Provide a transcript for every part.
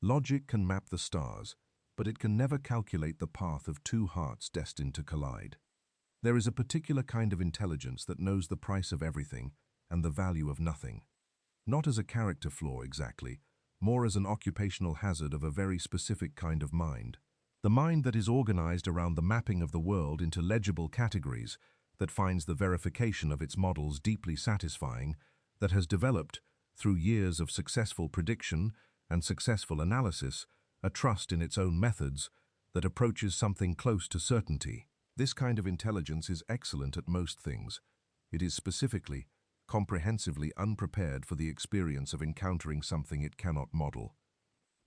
Logic can map the stars, but it can never calculate the path of two hearts destined to collide. There is a particular kind of intelligence that knows the price of everything and the value of nothing. Not as a character flaw exactly, more as an occupational hazard of a very specific kind of mind. The mind that is organized around the mapping of the world into legible categories, that finds the verification of its models deeply satisfying, that has developed, through years of successful prediction and successful analysis, a trust in its own methods that approaches something close to certainty. This kind of intelligence is excellent at most things. It is specifically, comprehensively unprepared for the experience of encountering something it cannot model.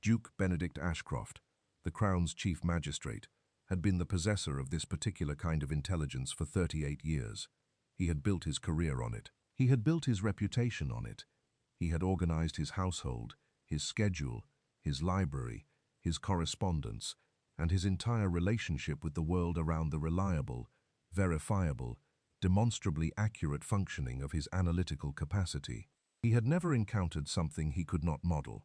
Duke Benedict Ashcroft, the Crown's chief magistrate, had been the possessor of this particular kind of intelligence for 38 years. He had built his career on it. He had built his reputation on it. He had organized his household, his schedule, his library, his correspondence, and his entire relationship with the world around the reliable, verifiable, demonstrably accurate functioning of his analytical capacity. He had never encountered something he could not model.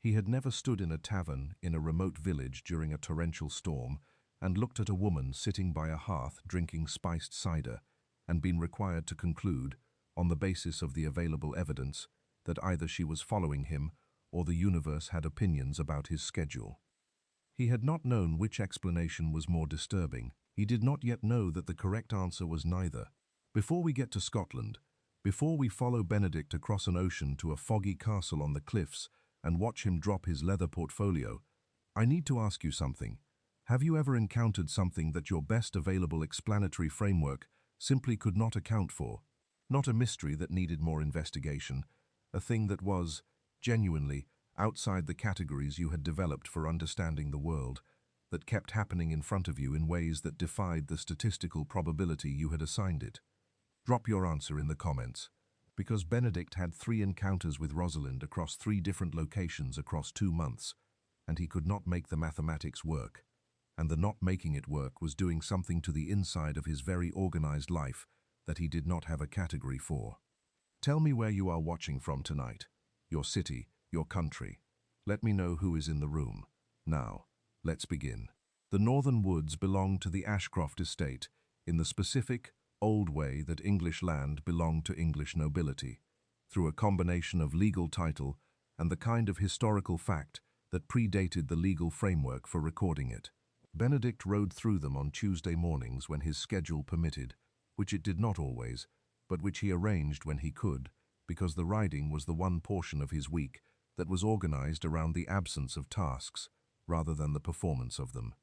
He had never stood in a tavern in a remote village during a torrential storm and looked at a woman sitting by a hearth drinking spiced cider and been required to conclude, on the basis of the available evidence, that either she was following him or the universe had opinions about his schedule. He had not known which explanation was more disturbing. He did not yet know that the correct answer was neither. Before we get to Scotland, before we follow Benedict across an ocean to a foggy castle on the cliffs and watch him drop his leather portfolio, I need to ask you something. Have you ever encountered something that your best available explanatory framework simply could not account for? Not a mystery that needed more investigation, a thing that was, genuinely, outside the categories you had developed for understanding the world, that kept happening in front of you in ways that defied the statistical probability you had assigned it. Drop your answer in the comments. Because Benedict had 3 encounters with Rosalind across 3 different locations across 2 months, and he could not make the mathematics work. And the not making it work was doing something to the inside of his very organized life that he did not have a category for. Tell me where you are watching from tonight. Your city, your country. Let me know who is in the room. Now, let's begin. The northern woods belonged to the Ashcroft estate in the specific, old way that English land belonged to English nobility, through a combination of legal title and the kind of historical fact that predated the legal framework for recording it. Benedict rode through them on Tuesday mornings when his schedule permitted, which it did not always, but which he arranged when he could, because the riding was the one portion of his week that was organized around the absence of tasks, rather than the performance of them.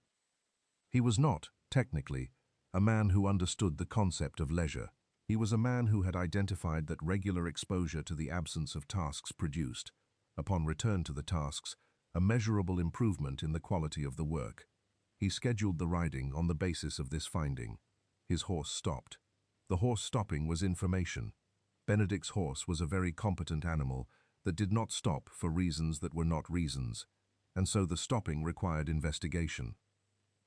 He was not, technically, a man who understood the concept of leisure. He was a man who had identified that regular exposure to the absence of tasks produced, upon return to the tasks, a measurable improvement in the quality of the work. He scheduled the riding on the basis of this finding. His horse stopped. The horse stopping was information. Benedict's horse was a very competent animal that did not stop for reasons that were not reasons, and so the stopping required investigation.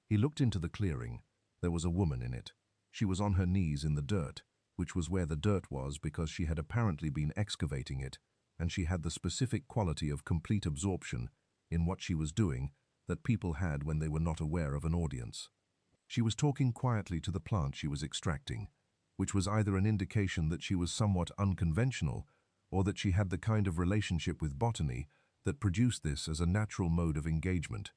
He looked into the clearing. There was a woman in it. She was on her knees in the dirt, which was where the dirt was because she had apparently been excavating it, and she had the specific quality of complete absorption in what she was doing that people had when they were not aware of an audience. She was talking quietly to the plant she was extracting, which was either an indication that she was somewhat unconventional or that she had the kind of relationship with botany that produced this as a natural mode of engagement.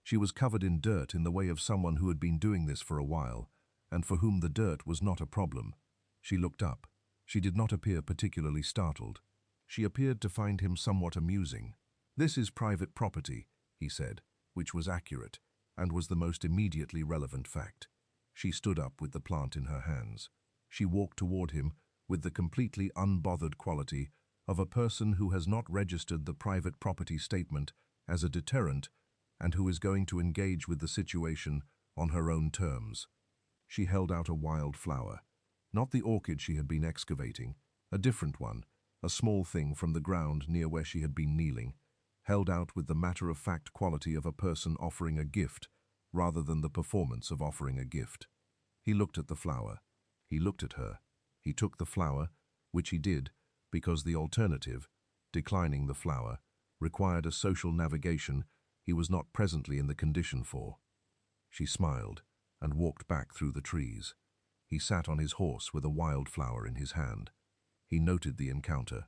She was covered in dirt in the way of someone who had been doing this for a while, and for whom the dirt was not a problem. She looked up. She did not appear particularly startled. She appeared to find him somewhat amusing. "This is private property," he said, which was accurate, and was the most immediately relevant fact. She stood up with the plant in her hands. She walked toward him with the completely unbothered quality of a person who has not registered the private property statement as a deterrent and who is going to engage with the situation on her own terms. She held out a wild flower, not the orchid she had been excavating, a different one, a small thing from the ground near where she had been kneeling, held out with the matter-of-fact quality of a person offering a gift rather than the performance of offering a gift. He looked at the flower. He looked at her. He took the flower, which he did because the alternative, declining the flower, required a social navigation he was not presently in the condition for. She smiled and walked back through the trees. He sat on his horse with a wildflower in his hand. He noted the encounter.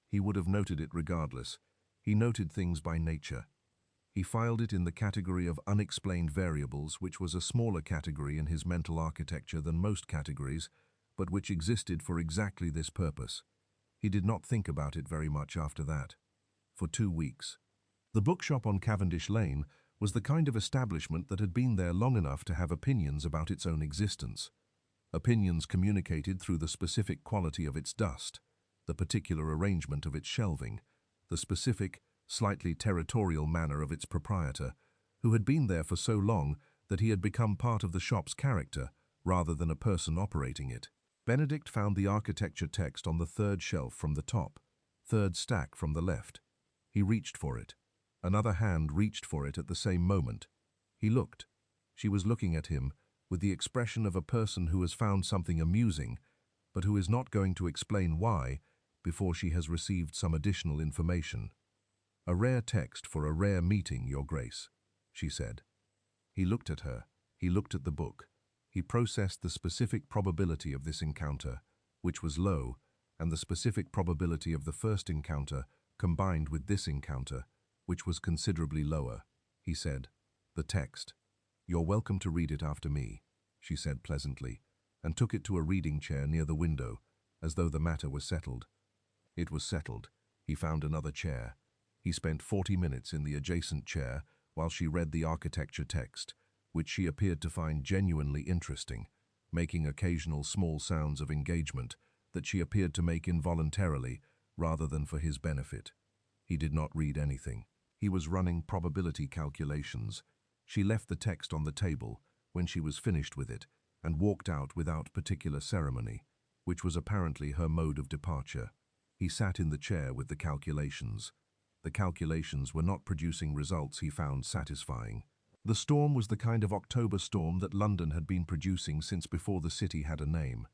He would have noted it regardless. He noted things by nature. He filed it in the category of unexplained variables, which was a smaller category in his mental architecture than most categories, but which existed for exactly this purpose. He did not think about it very much after that. For 2 weeks. The bookshop on Cavendish Lane was the kind of establishment that had been there long enough to have opinions about its own existence. Opinions communicated through the specific quality of its dust, the particular arrangement of its shelving, the specific, slightly territorial manner of its proprietor, who had been there for so long that he had become part of the shop's character rather than a person operating it. Benedict found the architecture text on the 3rd shelf from the top, 3rd stack from the left. He reached for it. Another hand reached for it at the same moment. He looked. She was looking at him with the expression of a person who has found something amusing, but who is not going to explain why before she has received some additional information. "A rare text for a rare meeting, Your Grace," she said. He looked at her. He looked at the book. He processed the specific probability of this encounter, which was low, and the specific probability of the first encounter combined with this encounter, which was considerably lower. He said, "The text. You're welcome to read it after me," she said pleasantly, and took it to a reading chair near the window, as though the matter was settled. It was settled. He found another chair. He spent 40 minutes in the adjacent chair while she read the architecture text, which she appeared to find genuinely interesting, making occasional small sounds of engagement that she appeared to make involuntarily rather than for his benefit. He did not read anything. He was running probability calculations. She left the text on the table when she was finished with it and walked out without particular ceremony, which was apparently her mode of departure. He sat in the chair with the calculations. The calculations were not producing results he found satisfying. The storm was the kind of October storm that London had been producing since before the city had a name.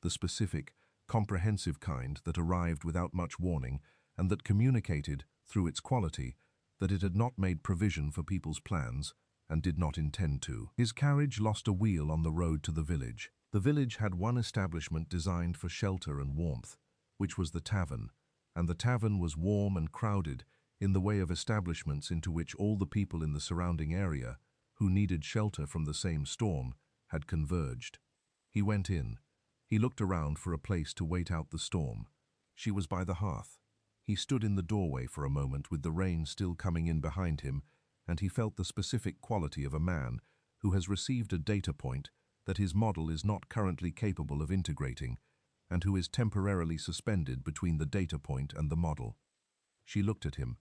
The specific, comprehensive kind that arrived without much warning and that communicated, through its quality, that it had not made provision for people's plans and did not intend to. His carriage lost a wheel on the road to the village. The village had one establishment designed for shelter and warmth, which was the tavern, and the tavern was warm and crowded in the way of establishments into which all the people in the surrounding area, who needed shelter from the same storm, had converged. He went in. He looked around for a place to wait out the storm. She was by the hearth. He stood in the doorway for a moment with the rain still coming in behind him, and he felt the specific quality of a man who has received a data point that his model is not currently capable of integrating, and who is temporarily suspended between the data point and the model. She looked at him.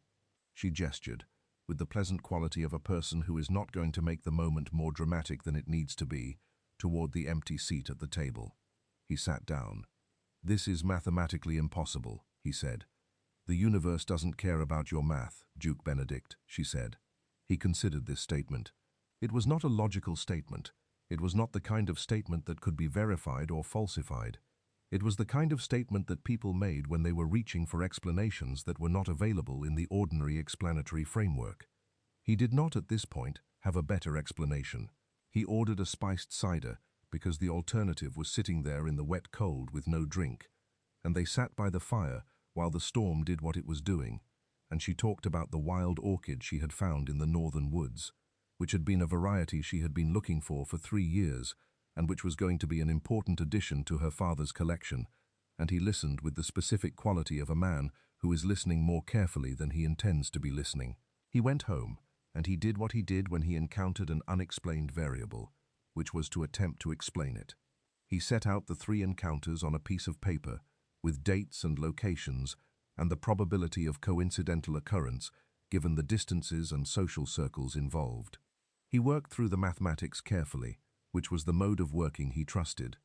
She gestured, with the pleasant quality of a person who is not going to make the moment more dramatic than it needs to be, toward the empty seat at the table. He sat down. "This is mathematically impossible," he said. "The universe doesn't care about your math, Duke Benedict," she said. He considered this statement. It was not a logical statement. It was not the kind of statement that could be verified or falsified. It was the kind of statement that people made when they were reaching for explanations that were not available in the ordinary explanatory framework. He did not, at this point, have a better explanation. He ordered a spiced cider because the alternative was sitting there in the wet cold with no drink, and they sat by the fire while the storm did what it was doing, and she talked about the wild orchid she had found in the northern woods, which had been a variety she had been looking for 3 years, and which was going to be an important addition to her father's collection, and he listened with the specific quality of a man who is listening more carefully than he intends to be listening. He went home, and he did what he did when he encountered an unexplained variable, which was to attempt to explain it. He set out the 3 encounters on a piece of paper, with dates and locations, and the probability of coincidental occurrence, given the distances and social circles involved. He worked through the mathematics carefully, which was the mode of working he trusted.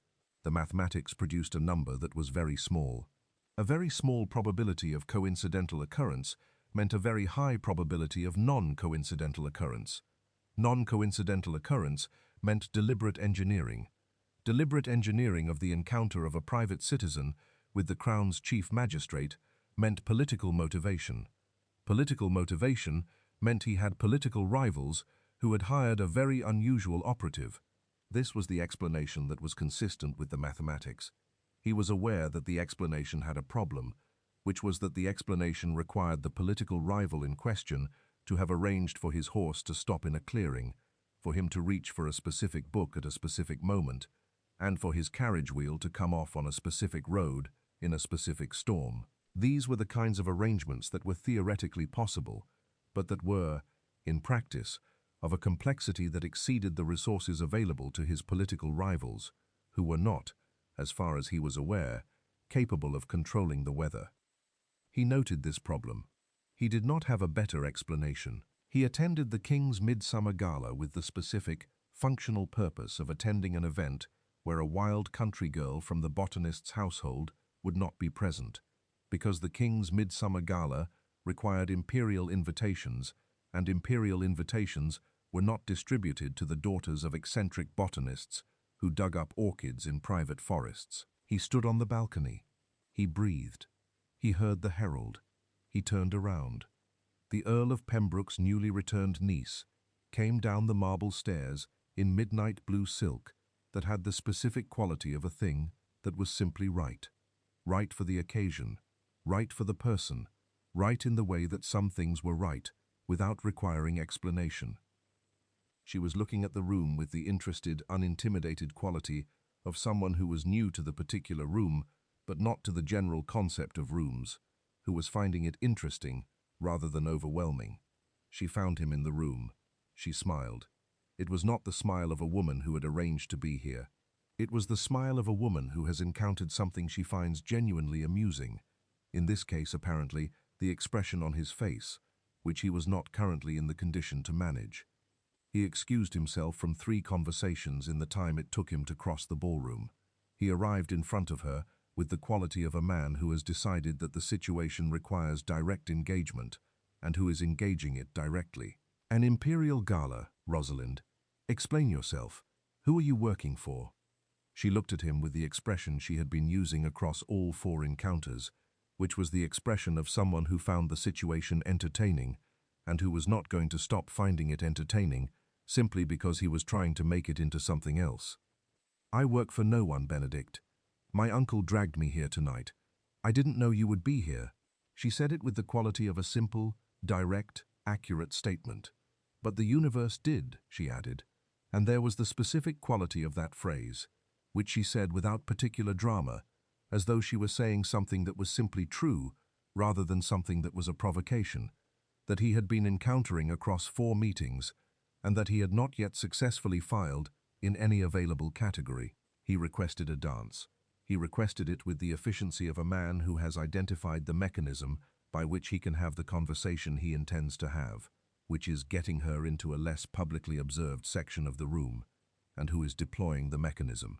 The mathematics produced a number that was very small. A very small probability of coincidental occurrence meant a very high probability of non-coincidental occurrence. Non-coincidental occurrence meant deliberate engineering. Deliberate engineering of the encounter of a private citizen with the Crown's chief magistrate meant political motivation. Political motivation meant he had political rivals who had hired a very unusual operative. This was the explanation that was consistent with the mathematics. He was aware that the explanation had a problem, which was that the explanation required the political rival in question to have arranged for his horse to stop in a clearing, for him to reach for a specific book at a specific moment, and for his carriage wheel to come off on a specific road in a specific storm. These were the kinds of arrangements that were theoretically possible, but that were, in practice, of a complexity that exceeded the resources available to his political rivals, who were not, as far as he was aware, capable of controlling the weather. He noted this problem. He did not have a better explanation. He attended the King's Midsummer Gala with the specific, functional purpose of attending an event where a wild country girl from the botanist's household would not be present, because the King's Midsummer Gala required imperial invitations, and imperial invitations were not distributed to the daughters of eccentric botanists who dug up orchids in private forests. He stood on the balcony. He breathed. He heard the herald. He turned around. The Earl of Pembroke's newly returned niece came down the marble stairs in midnight blue silk that had the specific quality of a thing that was simply right. Right for the occasion, right for the person, right in the way that some things were right, without requiring explanation. She was looking at the room with the interested, unintimidated quality of someone who was new to the particular room, but not to the general concept of rooms, who was finding it interesting rather than overwhelming. She found him in the room. She smiled. It was not the smile of a woman who had arranged to be here. It was the smile of a woman who has encountered something she finds genuinely amusing. In this case, apparently, the expression on his face, which he was not currently in the condition to manage. He excused himself from 3 conversations in the time it took him to cross the ballroom. He arrived in front of her with the quality of a man who has decided that the situation requires direct engagement and who is engaging it directly. An imperial gala, Rosalind. Explain yourself. Who are you working for? She looked at him with the expression she had been using across all 4 encounters, which was the expression of someone who found the situation entertaining and who was not going to stop finding it entertaining simply because he was trying to make it into something else. I work for no one, Benedict. My uncle dragged me here tonight. I didn't know you would be here. She said it with the quality of a simple, direct, accurate statement. But the universe did, she added, and there was the specific quality of that phrase, which she said without particular drama, as though she were saying something that was simply true rather than something that was a provocation, that he had been encountering across 4 meetings, and that he had not yet successfully filed in any available category. He requested a dance. He requested it with the efficiency of a man who has identified the mechanism by which he can have the conversation he intends to have, which is getting her into a less publicly observed section of the room, and who is deploying the mechanism.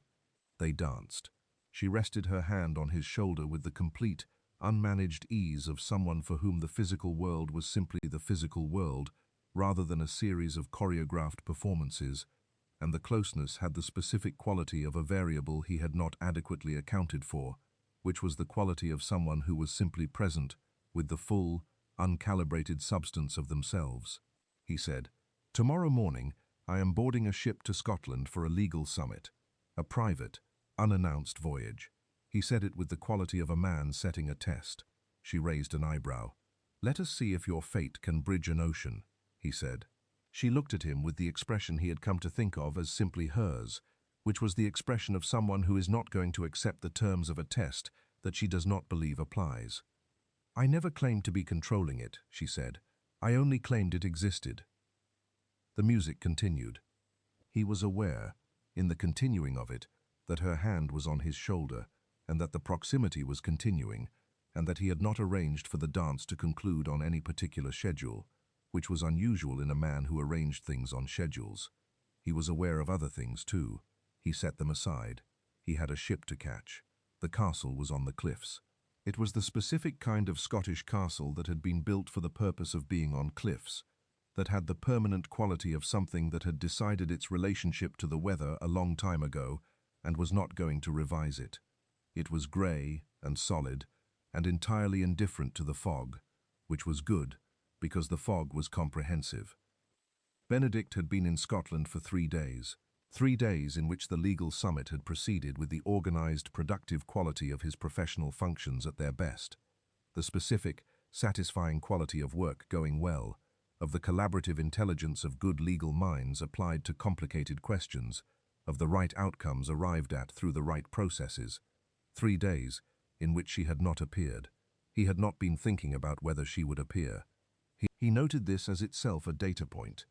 They danced. She rested her hand on his shoulder with the complete, unmanaged ease of someone for whom the physical world was simply the physical world, rather than a series of choreographed performances, and the closeness had the specific quality of a variable he had not adequately accounted for, which was the quality of someone who was simply present with the full, uncalibrated substance of themselves. He said, "Tomorrow morning, I am boarding a ship to Scotland for a legal summit, a private, unannounced voyage." He said it with the quality of a man setting a test. She raised an eyebrow. "Let us see if your fate can bridge an ocean," he said. She looked at him with the expression he had come to think of as simply hers, which was the expression of someone who is not going to accept the terms of a test that she does not believe applies. "I never claimed to be controlling it," she said. "I only claimed it existed." The music continued. He was aware, in the continuing of it, that her hand was on his shoulder, and that the proximity was continuing, and that he had not arranged for the dance to conclude on any particular schedule, which was unusual in a man who arranged things on schedules. He was aware of other things, too. He set them aside. He had a ship to catch. The castle was on the cliffs. It was the specific kind of Scottish castle that had been built for the purpose of being on cliffs, that had the permanent quality of something that had decided its relationship to the weather a long time ago and was not going to revise it. It was grey and solid and entirely indifferent to the fog, which was good, because the fog was comprehensive. Benedict had been in Scotland for 3 days. 3 days in which the legal summit had proceeded with the organized, productive quality of his professional functions at their best. The specific, satisfying quality of work going well, of the collaborative intelligence of good legal minds applied to complicated questions, of the right outcomes arrived at through the right processes. 3 days in which she had not appeared. He had not been thinking about whether she would appear. He noted this as itself a data point.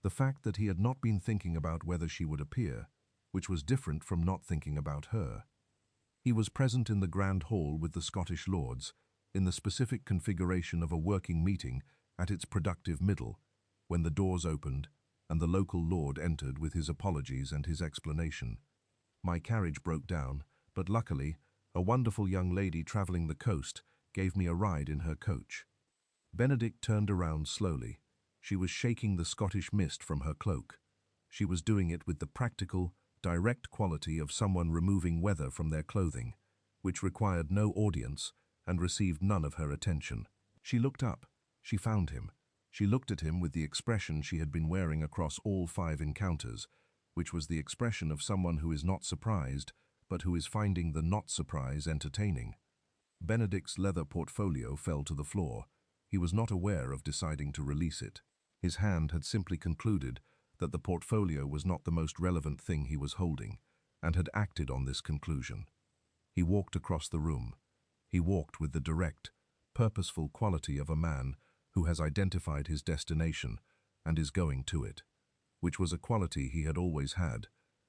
The fact that he had not been thinking about whether she would appear, which was different from not thinking about her. He was present in the grand hall with the Scottish lords, in the specific configuration of a working meeting at its productive middle, when the doors opened and the local lord entered with his apologies and his explanation. My carriage broke down, but luckily, a wonderful young lady traveling the coast gave me a ride in her coach. Benedict turned around slowly. She was shaking the Scottish mist from her cloak. She was doing it with the practical, direct quality of someone removing weather from their clothing, which required no audience and received none of her attention. She looked up. She found him. She looked at him with the expression she had been wearing across all 5 encounters, which was the expression of someone who is not surprised, but who is finding the not-surprise entertaining. Benedict's leather portfolio fell to the floor. He was not aware of deciding to release it. His hand had simply concluded that the portfolio was not the most relevant thing he was holding, and had acted on this conclusion. He walked across the room. He walked with the direct, purposeful quality of a man who has identified his destination and is going to it, which was a quality he had always had,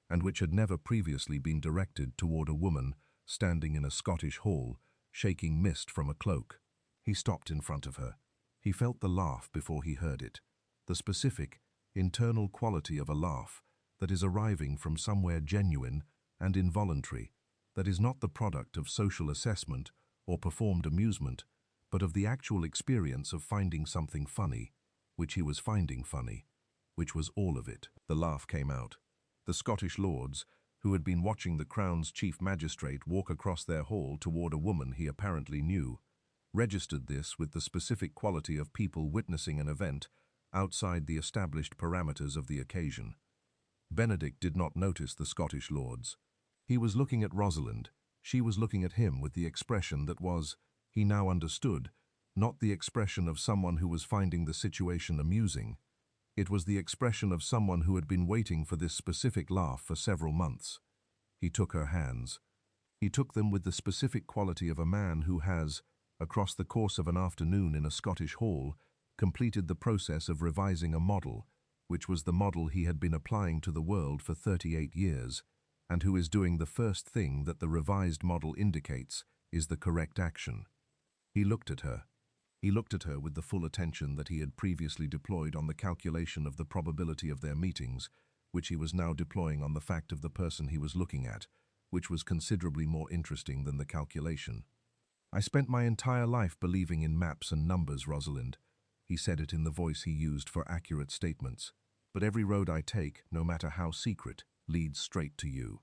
and which had never previously been directed toward a woman standing in a Scottish hall, shaking mist from a cloak. He stopped in front of her. He felt the laugh before he heard it, the specific, internal quality of a laugh that is arriving from somewhere genuine and involuntary, that is not the product of social assessment or performed amusement, but of the actual experience of finding something funny, which he was finding funny, which was all of it. The laugh came out. The Scottish lords, who had been watching the Crown's chief magistrate walk across their hall toward a woman he apparently knew, registered this with the specific quality of people witnessing an event outside the established parameters of the occasion. Benedict did not notice the Scottish lords. He was looking at Rosalind. She was looking at him with the expression that was, he now understood, not the expression of someone who was finding the situation amusing. It was the expression of someone who had been waiting for this specific laugh for several months. He took her hands. He took them with the specific quality of a man who has, across the course of an afternoon in a Scottish hall, completed the process of revising a model, which was the model he had been applying to the world for 38 years, and who is doing the first thing that the revised model indicates is the correct action. He looked at her. He looked at her with the full attention that he had previously deployed on the calculation of the probability of their meetings, which he was now deploying on the fact of the person he was looking at, which was considerably more interesting than the calculation. "I spent my entire life believing in maps and numbers, Rosalind." He said it in the voice he used for accurate statements. "But every road I take, no matter how secret, leads straight to you."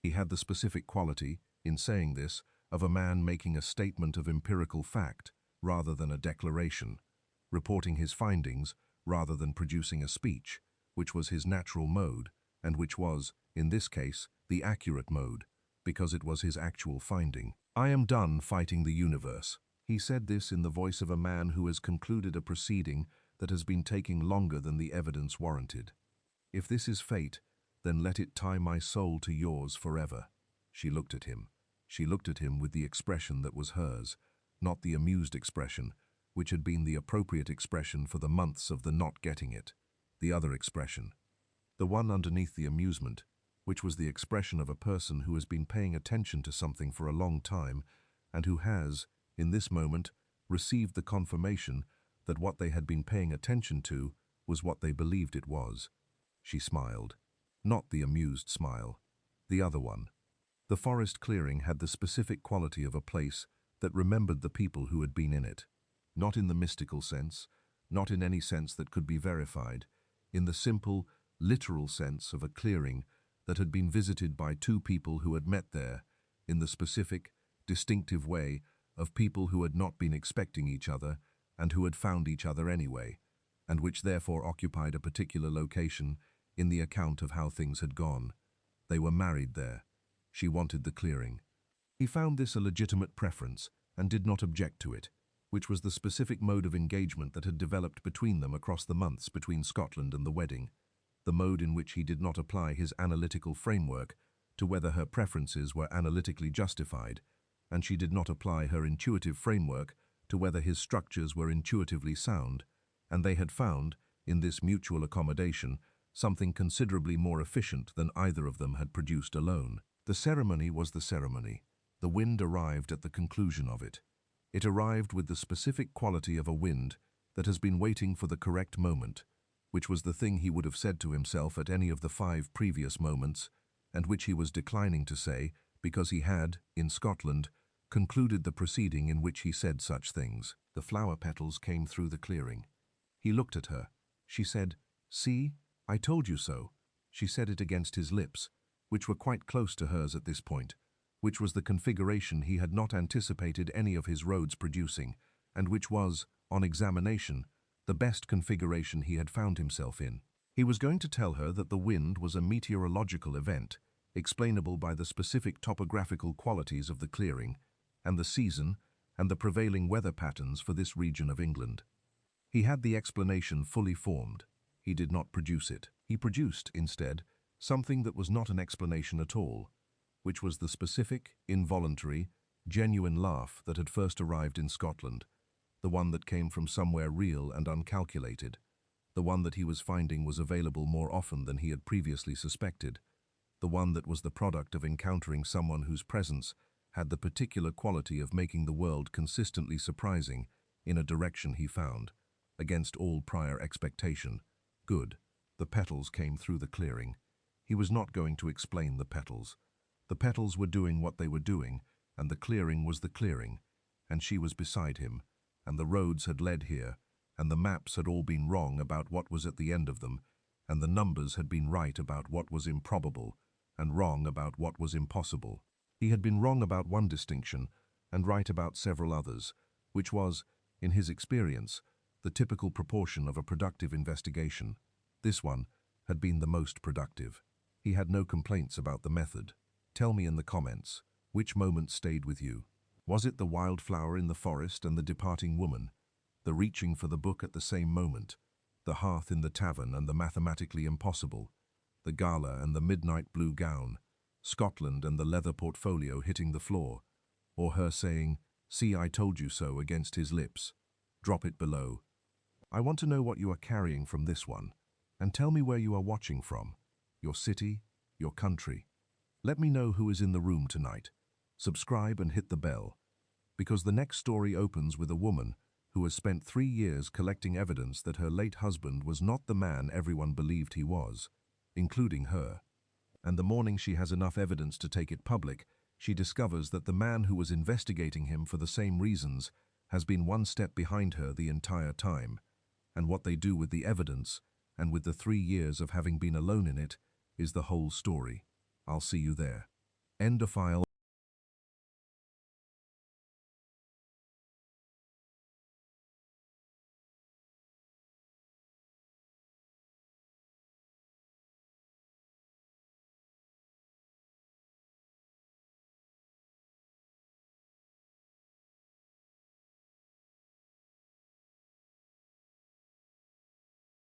He had the specific quality, in saying this, of a man making a statement of empirical fact rather than a declaration, reporting his findings rather than producing a speech, which was his natural mode, and which was, in this case, the accurate mode, because it was his actual finding. "I am done fighting the universe." He said this in the voice of a man who has concluded a proceeding that has been taking longer than the evidence warranted. "If this is fate, then let it tie my soul to yours forever." She looked at him. She looked at him with the expression that was hers, not the amused expression, which had been the appropriate expression for the months of the not getting it, the other expression, the one underneath the amusement, which was the expression of a person who has been paying attention to something for a long time and who has, in this moment, received the confirmation that what they had been paying attention to was what they believed it was. She smiled. Not the amused smile, the other one. The forest clearing had the specific quality of a place that remembered the people who had been in it. Not in the mystical sense, not in any sense that could be verified, in the simple, literal sense of a clearing that had been visited by 2 people who had met there, in the specific, distinctive way of people who had not been expecting each other and who had found each other anyway, and which therefore occupied a particular location in the account of how things had gone. They were married there. She wanted the clearing. He found this a legitimate preference and did not object to it, which was the specific mode of engagement that had developed between them across the months between Scotland and the wedding, the mode in which he did not apply his analytical framework to whether her preferences were analytically justified, and she did not apply her intuitive framework to whether his structures were intuitively sound, and they had found, in this mutual accommodation, something considerably more efficient than either of them had produced alone. The ceremony was the ceremony. The wind arrived at the conclusion of it. It arrived with the specific quality of a wind that has been waiting for the correct moment, which was the thing he would have said to himself at any of the 5 previous moments, and which he was declining to say because he had, in Scotland, concluded the proceeding in which he said such things. The flower petals came through the clearing. He looked at her. She said, "See, I told you so." She said it against his lips, which were quite close to hers at this point, which was the configuration he had not anticipated any of his roads producing, and which was, on examination, the best configuration he had found himself in. He was going to tell her that the wind was a meteorological event, explainable by the specific topographical qualities of the clearing, and the season, and the prevailing weather patterns for this region of England. He had the explanation fully formed. He did not produce it. He produced, instead, something that was not an explanation at all, which was the specific, involuntary, genuine laugh that had first arrived in Scotland, the one that came from somewhere real and uncalculated, the one that he was finding was available more often than he had previously suspected, the one that was the product of encountering someone whose presence had the particular quality of making the world consistently surprising in a direction he found, against all prior expectation, good. The petals came through the clearing. He was not going to explain the petals. The petals were doing what they were doing, and the clearing was the clearing, and she was beside him, and the roads had led here, and the maps had all been wrong about what was at the end of them, and the numbers had been right about what was improbable, and wrong about what was impossible. He had been wrong about one distinction, and right about several others, which was, in his experience, the typical proportion of a productive investigation. This one had been the most productive. He had no complaints about the method. Tell me in the comments, which moment stayed with you? Was it the wildflower in the forest and the departing woman, the reaching for the book at the same moment, the hearth in the tavern and the mathematically impossible, the gala and the midnight blue gown, Scotland and the leather portfolio hitting the floor, or her saying, "See, I told you so," against his lips? Drop it below. I want to know what you are carrying from this one, and tell me where you are watching from, your city, your country. Let me know who is in the room tonight. Subscribe and hit the bell, because the next story opens with a woman who has spent 3 years collecting evidence that her late husband was not the man everyone believed he was, including her. And the morning she has enough evidence to take it public, she discovers that the man who was investigating him for the same reasons has been one step behind her the entire time, and what they do with the evidence, and with the 3 years of having been alone in it, is the whole story. I'll see you there. End of file.